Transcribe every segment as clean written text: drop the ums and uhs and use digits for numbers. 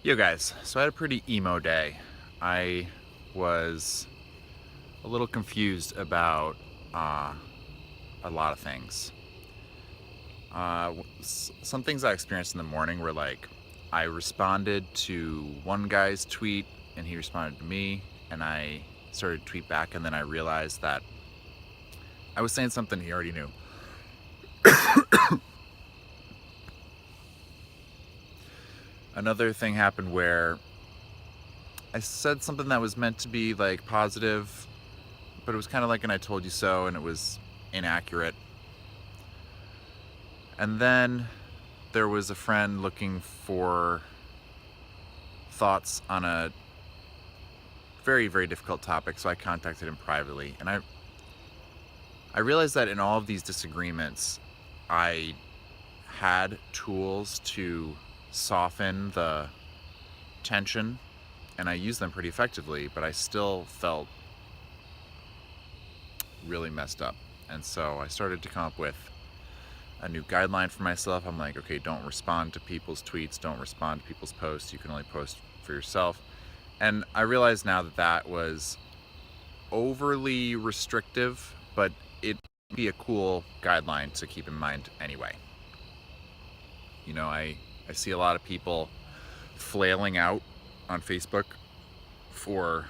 Yo guys, so I had a pretty emo day. I was a little confused about a lot of things. Some things I experienced in the morning were like, I responded to one guy's tweet and he responded to me, and I started to tweet back, and then I realized that I was saying something he already knew. Another thing happened where I said something that was meant to be like positive, but it was kind of like an I told you so, and it was inaccurate. And then there was a friend looking for thoughts on a very, very difficult topic, so I contacted him privately. And I realized that in all of these disagreements, I had tools to soften the tension, and I used them pretty effectively, but I still felt really messed up. And so I started to come up with a new guideline for myself. I'm like, okay, don't respond to people's tweets, don't respond to people's posts. You can only post for yourself. And I realize now that that was overly restrictive, but it'd be a cool guideline to keep in mind anyway. You know, I see a lot of people flailing out on Facebook for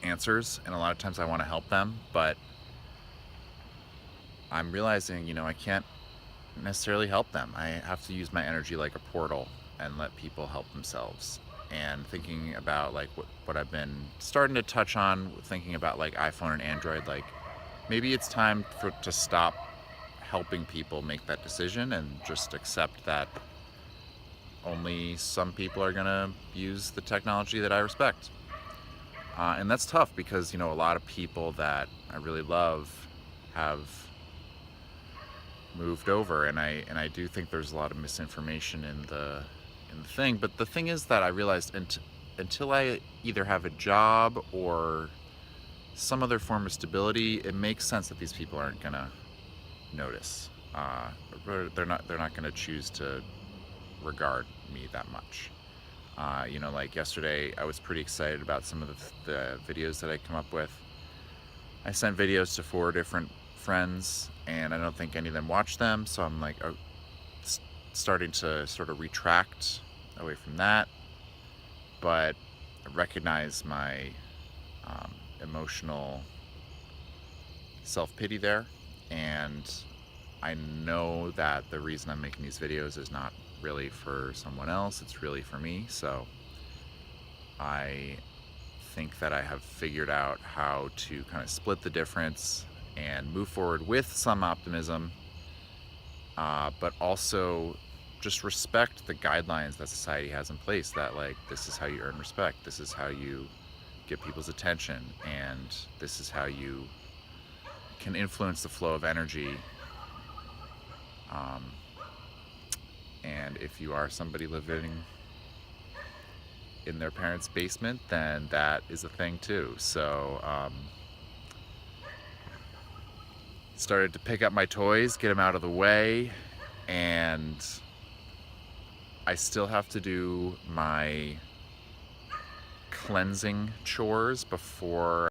answers, and a lot of times I want to help them, but I'm realizing, I can't necessarily help them. I have to use my energy like a portal and let people help themselves. And thinking about like what I've been starting to touch on, thinking about like iPhone and Android, like maybe it's time to stop helping people make that decision and just accept that only some people are gonna use the technology that I respect. And that's tough because, a lot of people that I really love have moved over, and I do think there's a lot of misinformation in the thing. But the thing is that I realized until I either have a job or some other form of stability, it makes sense that these people aren't gonna notice. They're not gonna choose to regard me that much. Like yesterday, I was pretty excited about some of the videos that I come up with. I sent videos to 4 different friends, and I don't think any of them watched them, so I'm like starting to sort of retract away from that. But I recognize my emotional self-pity there, and I know that the reason I'm making these videos is not really for someone else, it's really for me. So I think that I have figured out how to kind of split the difference and move forward with some optimism, but also just respect the guidelines that society has in place, that like this is how you earn respect, this is how you get people's attention, and this is how you can influence the flow of energy. Um, and if you are somebody living in their parents' basement, then that is a thing too. So started to pick up my toys, get them out of the way, and I still have to do my cleansing chores before